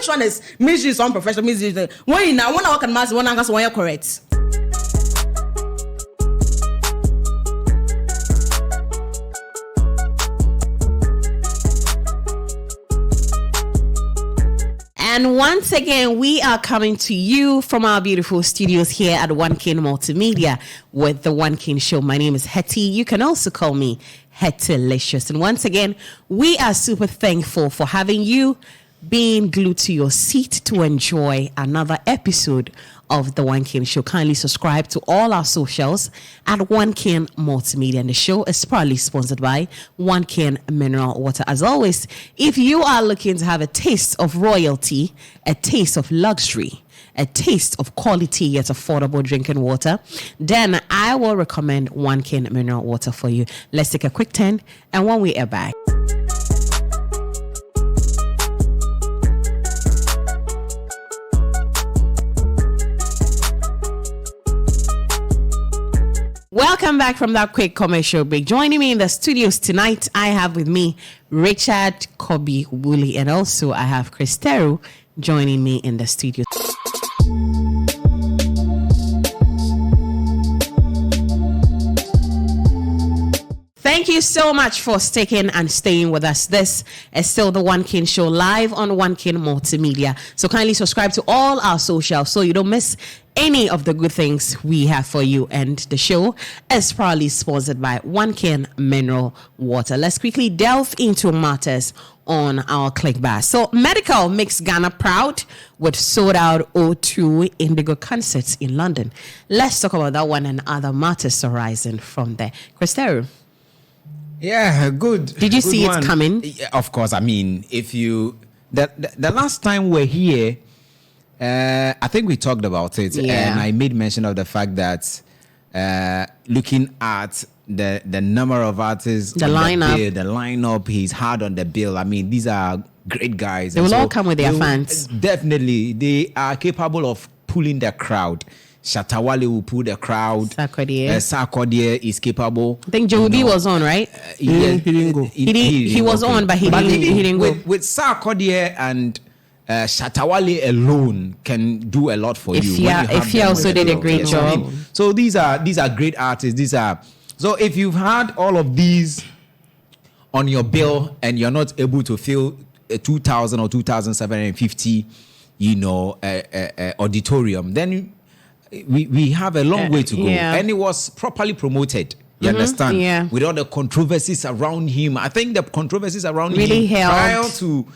which one is ministry is unprofessional, ministry is when you now one hour can mass one hour one correct. And once again, we are coming to you from our beautiful studios here at One King Multimedia with the One King Show. My name is Hetty. You can also call me Hettylicious. And once again, we are super thankful for having you being glued to your seat to enjoy another episode of the One King Show. Kindly subscribe to all our socials at One King Multimedia. And the show is proudly sponsored by One King Mineral Water. As always, if you are looking to have a taste of royalty, a taste of luxury, a taste of quality yet affordable drinking water, then I will recommend One King Mineral Water for you. Let's take a quick turn, and when we are back. Welcome back from that quick commercial break. Joining me in the studios tonight, I have with me Richard Kobe Wale, and also I have Chris Teru joining me in the studio. Thank you so much for sticking and staying with us. This is still the One King Show live on One King Multimedia. So kindly subscribe to all our socials so you don't miss any of the good things we have for you. And the show is proudly sponsored by One King Mineral Water. Let's quickly delve into matters on our click bar. So Medikal makes Ghana proud with sold out O2 Indigo concerts in London. Let's talk about that one and other matters arising from there. Christero. Yeah, good. Did you see it coming? Yeah, of course. I mean, if you the last time we're here, I think we talked about it, and I made mention of the fact that looking at the number of artists, the lineup, he's hard on the bill. I mean, these are great guys. They will all come with their fans. Definitely, they are capable of pulling the crowd. Shatta Wale will pull the crowd. Sarkodie is capable. I think Joe B was on, right? Yeah, he didn't go. He was on, but he didn't go. With Sarkodie and Shatta Wale alone can do a lot for you. If he also did a great job. So these are great artists. So if you've had all of these on your bill and you're not able to fill a 2,000 or 2,750, auditorium, then we have a long way to go. And it was properly promoted. You understand? Yeah. With all the controversies around him. I think the controversies around really him helped. prior to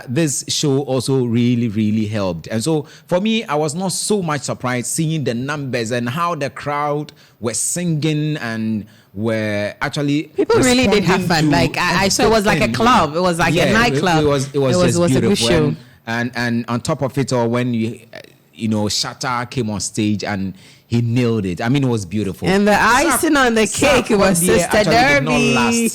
this show also really, really helped. And so for me, I was not so much surprised seeing the numbers and how the crowd were singing and were actually people really did have fun. Like I saw it was like a club. It was like a nightclub. It was just a good show. And on top of it all, when Shatta came on stage and he nailed it. I mean, it was beautiful. And the icing on the cake was Sister Derby.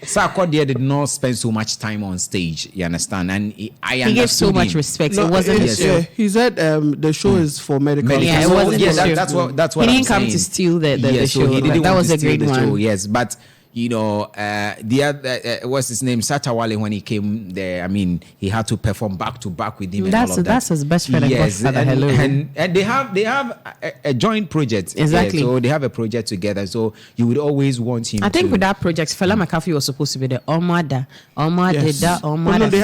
Sarkodie did not spend so much time on stage. You understand? And he gave so much respect. It wasn't the show. He said the show is for Medikal. Yeah, it wasn't the show. That's what he I'm didn't come saying. to steal the show. So he didn't that want was to a steal great the one. show, yes, but the other what's his name, Shatta Wale, when he came there, I mean, he had to perform back to back with him. That's his best friend. Yes, and they have a joint project. Exactly. So they have a project together. So you would always want him. I think with that project, Fela McAfee was supposed to be the Omada. They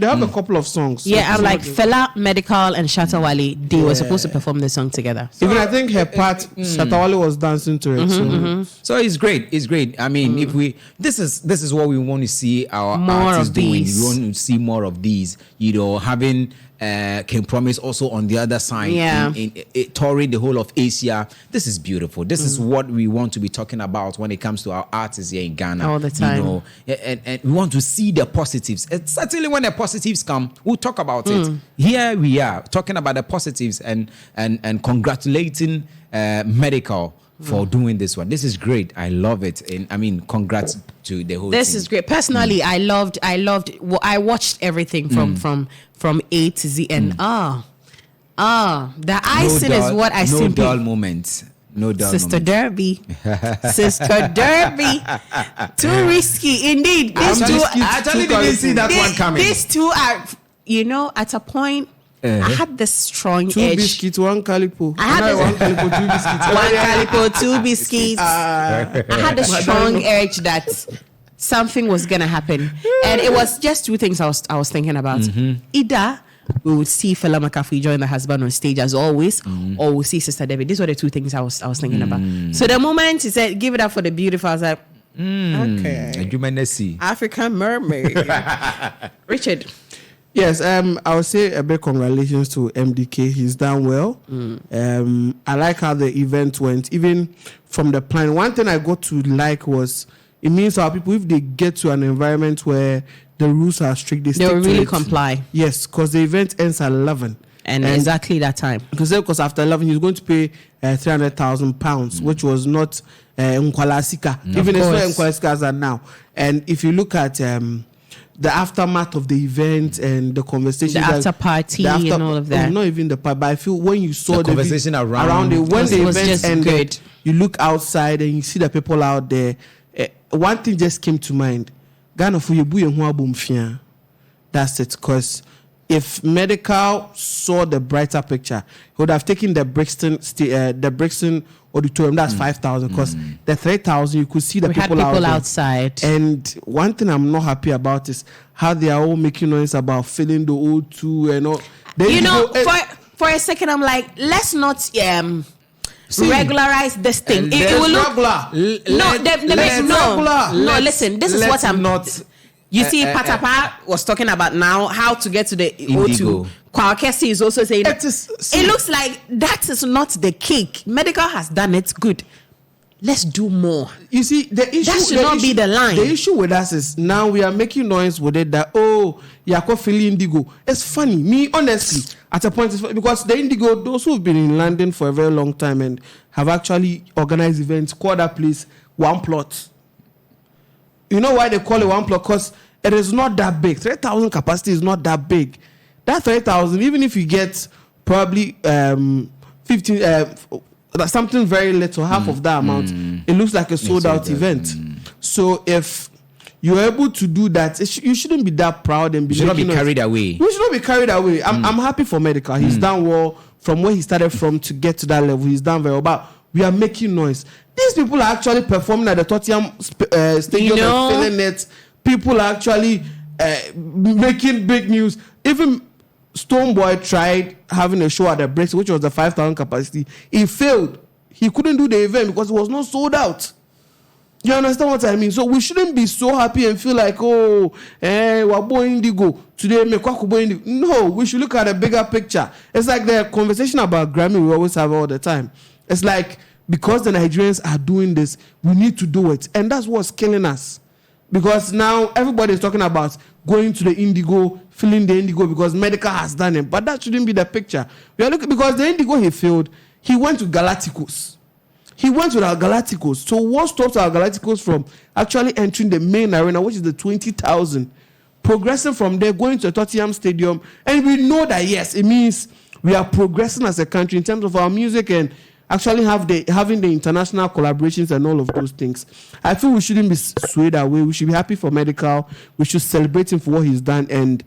have a couple of songs. Yeah, I'm like Fela, Medikal, and Shatta Wale. They were supposed to perform the song together. Even I think her part, Shatta Wale was dancing to it. So it's great. It's great. I mean, if this is what we want to see our artists doing. We want to see more of these. Having King Promise also on the other side, in touring the whole of Asia. This is beautiful. This is what we want to be talking about when it comes to our artists here in Ghana all the time. And we want to see the positives. And certainly, when the positives come, we'll talk about it. Here we are talking about the positives and congratulating Medikal for doing this one. This is great. I love it. And I mean, congrats to the whole team. This is great. Personally, I loved I watched everything from A to Z, and the icing is what I simply. No dull moments. Sister Derby. Sister Derby. Too risky indeed. I actually didn't see that one coming. These two are at a point, I had this strong Two edge. biscuits, one calipo. I had one calipo, two biscuits. One calipo, two biscuits. I had a strong urge that something was gonna happen, and it was just two things I was thinking about. Either we would see Fela McAfee join the husband on stage as always, or we'll see Sister Debbie. These were the two things I was thinking about. So the moment he said, "Give it up for the beautiful," I was like, Okay. African mermaid. Richard. Yes, I would say a big congratulations to MDK. He's done well. I like how the event went, even from the plan. One thing I got to like was it means our people, if they get to an environment where the rules are strict, they will really it. comply. Yes, because the event ends at 11. And exactly that time. Because after 11, he's going to pay £300,000, which was not Nkwalasika. Even it's not Nkwalasika as at now. And if you look at the aftermath of the event and the conversation, the after party and all of that. Not even the part, but I feel when you saw the conversation around it, when the was event just ended, good. You look outside and you see the people out there. One thing just came to mind. Ghana for you, that's it. Because if Medikal saw the brighter picture, he would have taken the Brixton auditorium. That's 5,000. Because the 3,000, you could see the people outside. And one thing I'm not happy about is how they are all making noise about filling the O2 and all. For a second, I'm like, let's not regularize this thing. It will look no. Listen, this is what I'm not. You see, Patapa was talking about now how to get to the Indigo. O2. Kwakesi is also saying it looks like that is not the cake. Medikal has done it good. Let's do more. You see, the issue that should not be the line. The issue with us is now we are making noise with it that Yako feeling Indigo. It's funny. Me, honestly, at a point, it's funny because the Indigo, those who have been in London for a very long time and have actually organized events, call that place one plot. You know why they call it one plot? Because it is not that big. 3,000 capacity is not that big. That 3,000, even if you get probably 15, something very little, half of that amount, it looks like a sold out event. So if you're able to do that, you shouldn't be that proud and be. You should not be carried away. We should not be carried away. I'm happy for Medikal. He's done well from where he started from to get to that level. He's done very well. But we are making noise. These people are actually performing at the Tottenham Stadium and filling it. People are actually making big news. Even Stonebwoy tried having a show at the Brits, which was the 5,000 capacity. He failed. He couldn't do the event because it was not sold out. You understand what I mean? So we shouldn't be so happy and feel like, we're going Indigo today. Indigo. No, we should look at a bigger picture. It's like the conversation about Grammy we always have all the time. It's like, because the Nigerians are doing this, we need to do it. And that's what's killing us. Because now everybody is talking about going to the Indigo, filling the Indigo because Medikal has done it. But that shouldn't be the picture. We are looking because the Indigo he failed. He went to Galacticos. So what stops our Galacticos from actually entering the main arena, which is the 20,000, progressing from there, going to the Tottenham Stadium, and we know that yes, it means we are progressing as a country in terms of our music and actually having the international collaborations and all of those things. I feel we shouldn't be swayed away. We should be happy for Medikal. We should celebrate him for what he's done and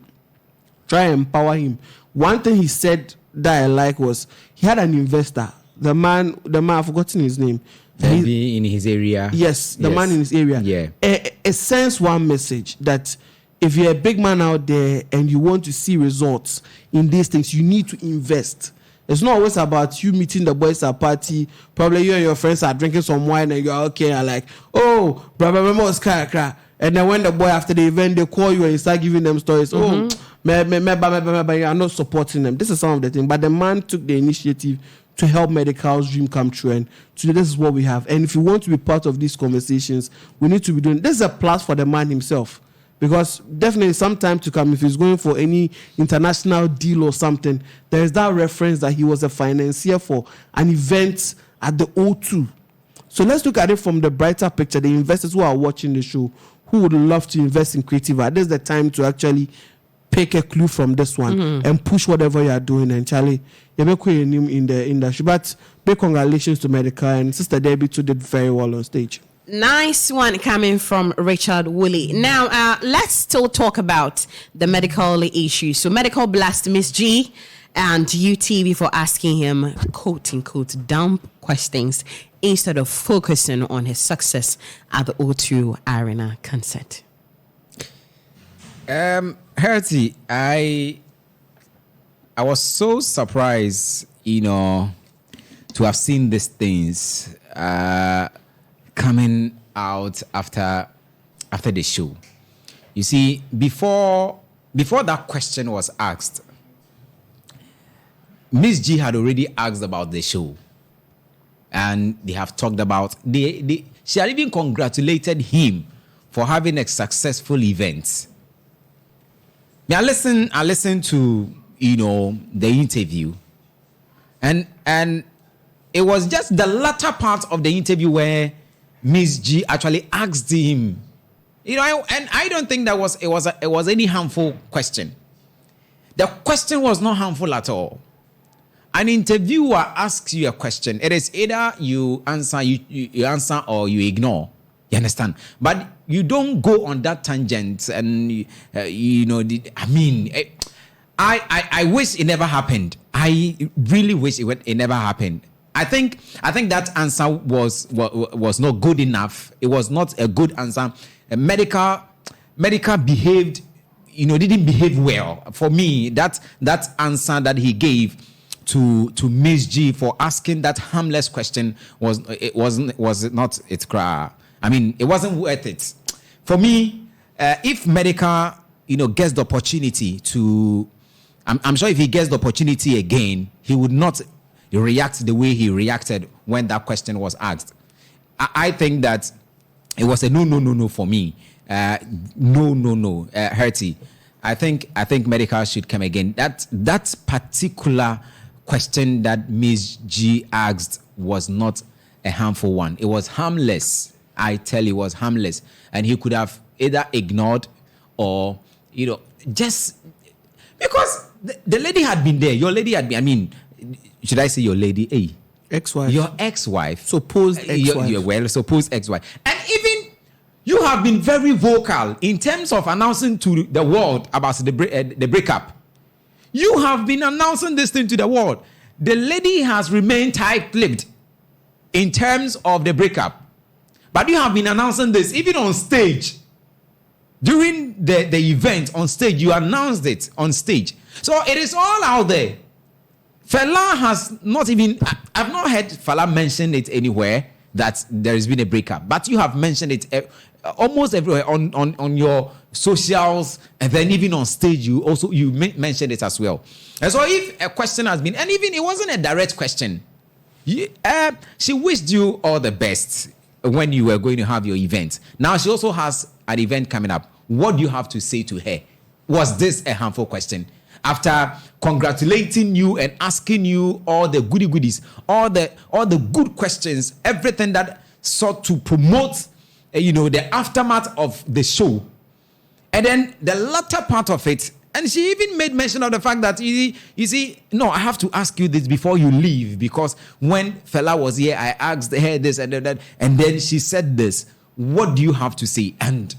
try and empower him. One thing he said that I like was he had an investor. The man, I've forgotten his name. Maybe in his area. Yes, the man in his area. Yeah. It sends one message that if you're a big man out there and you want to see results in these things, you need to invest. It's not always about you meeting the boys at a party. Probably you and your friends are drinking some wine and you're okay and like, oh, brother, remember what's cry. And then when the boy after the event, they call you and you start giving them stories. Oh, you are not supporting them. This is some of the things. But the man took the initiative to help Medikal's dream come true. And today, this is what we have. And if you want to be part of these conversations, we need to be doing. This is a plus for the man himself. Because definitely some time to come, if he's going for any international deal or something, there is that reference that he was a financier for an event at the O2. So let's look at it from the brighter picture. The investors who are watching the show, who would love to invest in creative art, this is the time to actually pick a clue from this one and push whatever you are doing. And Charlie, you're making your name in the industry. But big congratulations to Medikal, and Sister Debbie too did very well on stage. Nice one coming from Richard Wale. Now, let's still talk about the medical issue. So, Medikal blast Miss G and UTV for asking him, quote unquote, dumb questions instead of focusing on his success at the O2 Arena concert. Hertie, I was so surprised, to have seen these things coming out after the show. You see, before that question was asked, Miss G had already asked about the show, and they have talked about she had even congratulated him for having a successful event. I listened to the interview, and it was just the latter part of the interview where Miss G actually asked him, and I don't think it was any harmful question. The question was not harmful at all. An interviewer asks you a question. It is either you answer, you answer, or you ignore. You understand? But you don't go on that tangent, and I wish it never happened. I really wish it never happened. I think that answer was not good enough. It was not a good answer. Medikal behaved, didn't behave well. For me, that answer that he gave to Miss G for asking that harmless question was not its cry. I mean, it wasn't worth it. For me, if Medikal, gets the opportunity to, I'm sure if he gets the opportunity again, he would not react the way he reacted when that question was asked. I think that it was a no for me. No, Hertie. I think Medikal should come again. That particular question that Ms. G asked was not a harmful one. It was harmless. I tell you, it was harmless. And he could have either ignored or, just because the lady had been there. Your lady had been, should I say your lady? Hey, ex-wife. Your ex-wife. Supposed ex-wife. Supposed ex-wife. And even you have been very vocal in terms of announcing to the world about the breakup. You have been announcing this thing to the world. The lady has remained tight-lipped in terms of the breakup. But you have been announcing this even on stage. During the event on stage, you announced it on stage. So it is all out there. Fela has not even, I've not heard Fela mention it anywhere that there has been a breakup. But you have mentioned it almost everywhere on your socials, and then even on stage, you mentioned it as well. And so if a question has been, and even it wasn't a direct question, she wished you all the best when you were going to have your event. Now she also has an event coming up. What do you have to say to her? Was this a harmful question? After congratulating you and asking you all the goodies, all the good questions, everything that sought to promote, the aftermath of the show, and then the latter part of it, and she even made mention of the fact that you see, no, I have to ask you this before you leave, because when Fela was here, I asked her this and that, and then she said this. What do you have to say? And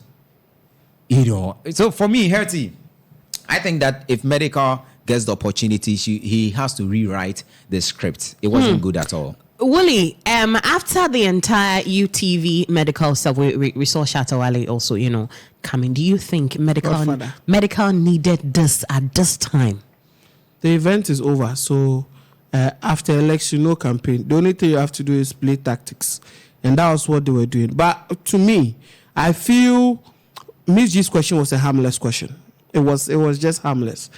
so for me, Hertie, I think that if Medikal gets the opportunity, he has to rewrite the script. It wasn't good at all. Wale, after the entire UTV Medikal stuff, we saw Shatta Wale also, coming. Do you think Medikal needed this at this time? The event is over, so after election, no campaign. The only thing you have to do is play tactics, and that was what they were doing. But to me, I feel Ms. G's question was a harmless question. It was just harmless.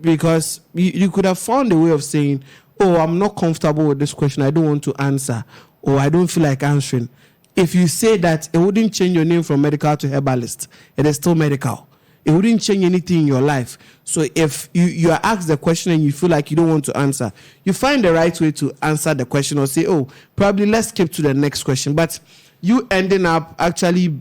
Because you could have found a way of saying, oh, I'm not comfortable with this question, I don't want to answer, or I don't feel like answering. If you say that, it wouldn't change your name from Medikal to herbalist. It is still Medikal. It wouldn't change anything in your life. So if you are asked the question and you feel like you don't want to answer, you find the right way to answer the question, or say, oh, probably let's skip to the next question. But you ending up actually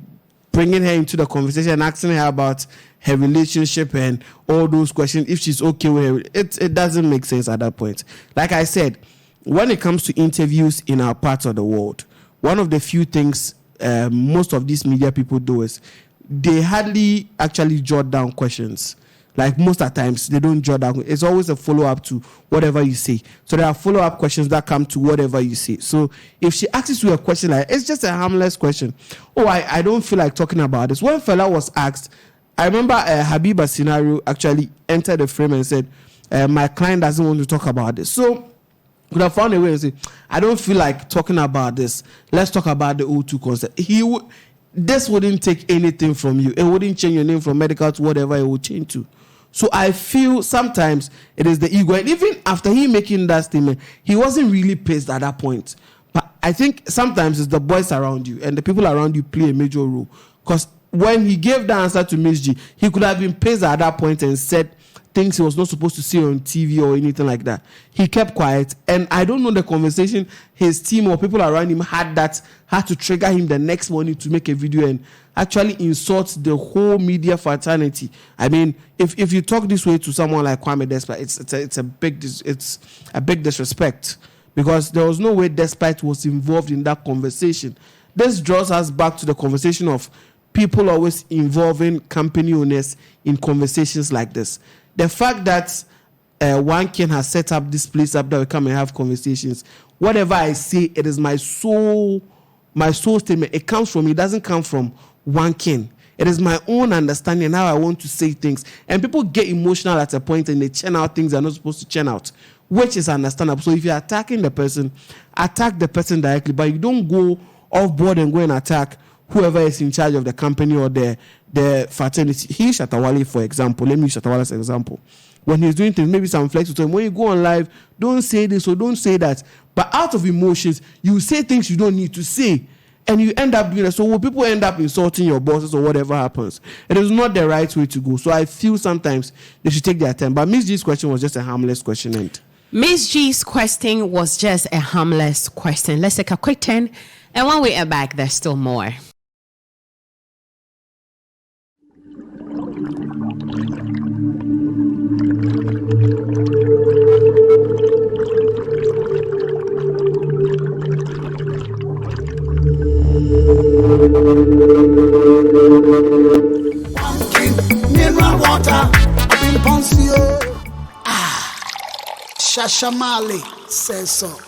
bringing her into the conversation and asking her about her relationship and all those questions, if she's okay with her, it doesn't make sense at that point. Like I said, when it comes to interviews in our part of the world, one of the few things most of these media people do is they hardly actually jot down questions. Like most of the times, they don't jot down. It's always a follow-up to whatever you say. So there are follow-up questions that come to whatever you say. So if she asks you a question like, it's just a harmless question. Oh, I don't feel like talking about this. When fella was asked, I remember Habiba's scenario actually entered the frame and said, my client doesn't want to talk about this. So could have found a way and say, I don't feel like talking about this. Let's talk about the O2 concept. This wouldn't take anything from you. It wouldn't change your name from Medikal to whatever it would change to. So I feel sometimes it is the ego. And even after he making that statement, he wasn't really pissed at that point. But I think sometimes it's the boys around you and the people around you play a major role. Because when he gave the answer to Miss G, he could have been pissed at that point and said things he was not supposed to say on TV or anything like that. He kept quiet. And I don't know the conversation his team or people around him had to trigger him the next morning to make a video and actually insult the whole media fraternity. I mean, if you talk this way to someone like Kwame Despite, it's a big disrespect, because there was no way Despite was involved in that conversation. This draws us back to the conversation of people always involving company owners in conversations like this. The fact that One King has set up this place up that we come and have conversations. Whatever I say, it is my soul statement. It comes from me. It doesn't come from One King. It is my own understanding how I want to say things. And people get emotional at a point and they churn out things they're not supposed to churn out, which is understandable. So if you're attacking the person, attack the person directly, but you don't go off board and go and attack whoever is in charge of the company or the fraternity. He's Shatta Wale, for example. Let me use Shatta Wale as an example. When he's doing things, maybe some flex to him. When you go on live, don't say this or don't say that. But out of emotions, you say things you don't need to say. And you end up doing that. So will people end up insulting your bosses or whatever happens? It is not the right way to go. So I feel sometimes they should take their time. But Miss G's question was just a harmless question. And Miss G's question was just a harmless question. Let's take a quick turn. And when we are back, there's still more. Mineral water, in Poncio. Shashamale says so.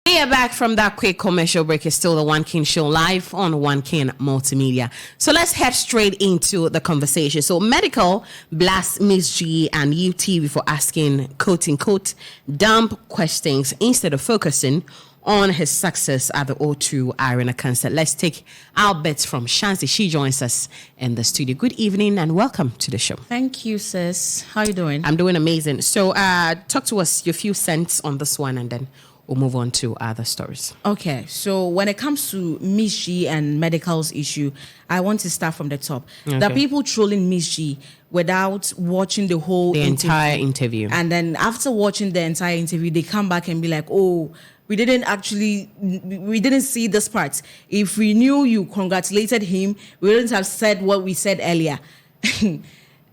We are back from that quick commercial break. It's still the One King Show live on One King Multimedia. So let's head straight into the conversation. So Medikal blasts Miss G and UTV for asking quote-unquote dumb questions instead of focusing on his success at the O2 Arena concert. Let's take our bets from Shansi. She joins us in the studio. Good evening and welcome to the show. Thank you, sis. How are you doing? I'm doing amazing. So talk to us your few cents on this one and then we'll move on to other stories. Okay, so when it comes to Miss G and Medikal's issue, I want to start from the top. Okay. The people trolling Miss G without watching the whole entire interview. And then after watching the entire interview, they come back and be like, oh, we didn't see this part. If we knew you congratulated him, we wouldn't have said what we said earlier.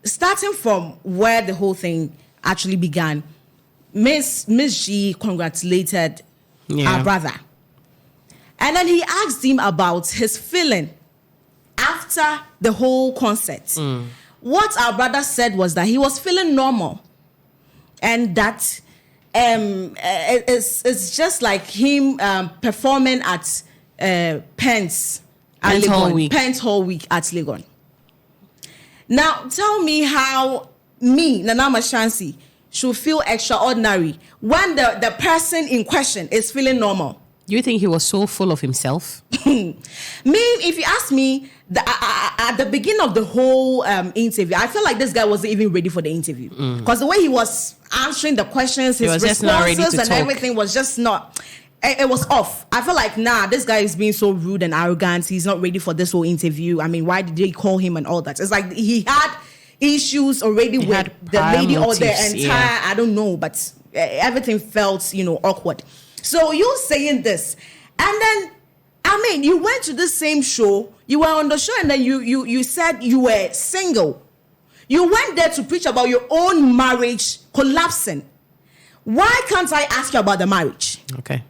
Starting from where the whole thing actually began, Miss G congratulated our brother. And then he asked him about his feeling after the whole concert. What our brother said was that he was feeling normal. And that it's just like him performing at Pence Hall Week at Legon. Now, tell me how me, Nanama Shansi, should feel extraordinary when the person in question is feeling normal. You think he was so full of himself? If you ask me, at the beginning of the whole interview, I felt like this guy wasn't even ready for the interview. Because the way he was answering the questions, his responses and everything was just not... It was off. I felt like, this guy is being so rude and arrogant. He's not ready for this whole interview. I mean, why did they call him and all that? It's like he had issues already with the lady or the entire, I don't know, but everything felt, awkward. So you saying this, and then, you went to the same show, you were on the show, and then you said you were single. You went there to preach about your own marriage collapsing. Why can't I ask you about the marriage? Okay.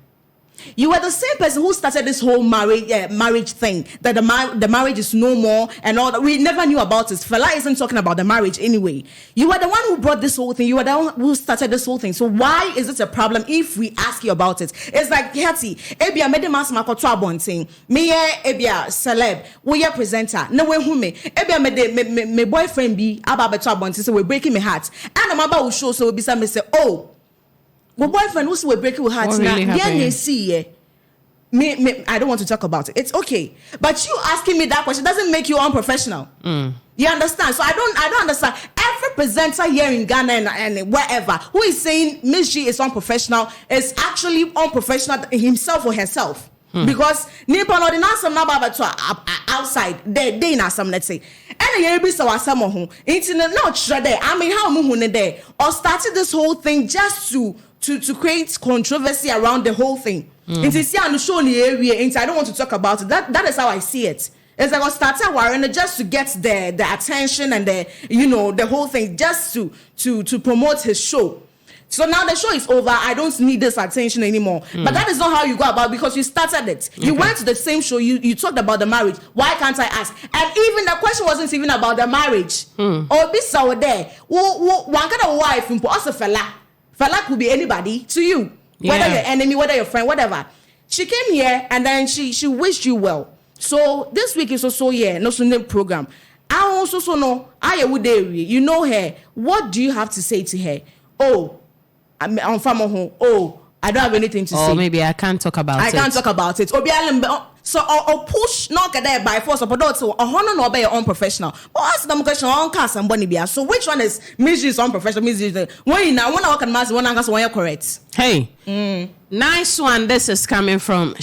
You were the same person who started this whole marriage thing, that the marriage is no more and all that. We never knew about it. Fela isn't talking about the marriage anyway. You were the one who brought this whole thing. You were the one who started this whole thing. So why is it a problem if we ask you about it? It's like, Hetty, Ebia made mas makoto abonting. Me Ebia celeb, we are presenter. No way who me. Ebia me boyfriend be about abonting, so we're breaking my heart. And I'm about to show, so we be some say, oh. My boyfriend who's breaking with hearts now. Me, I don't want to talk about it. It's okay, but you asking me that question doesn't make you unprofessional. You understand? So I don't understand. Every presenter here in Ghana and wherever who is saying Miss G is unprofessional is actually unprofessional himself or herself. Because Nippon or the Nasam Naba outside, they in some, let's say. And a year so some who internet not sure there. I mean, how much there or started this whole thing just to create controversy around the whole thing. I don't want to talk about it. That is how I see it. It's like I started worrying just to get the attention and the whole thing just to promote his show. So now the show is over. I don't need this attention anymore. But that is not how you go about it because you started it. You went to the same show. You talked about the marriage. Why can't I ask? And even the question wasn't even about the marriage. Or be so there. One kind of wife also fella could be anybody to you. Whether your enemy, whether your friend, whatever. She came here and then she wished you well. So this week is also no Sunday program. I also know you know her. What do you have to say to her? Oh, I'm on farmer home. Oh, I don't have anything to say. Or maybe I can't talk about it. I can't talk about it. So or push not get there by force of so honor no be your own professional. But ask them question on cast and bonnie bia. So which one is Mrs. unprofessional? Mrs. When you now one can mass one answer one correct. Hey. Nice one. This is coming from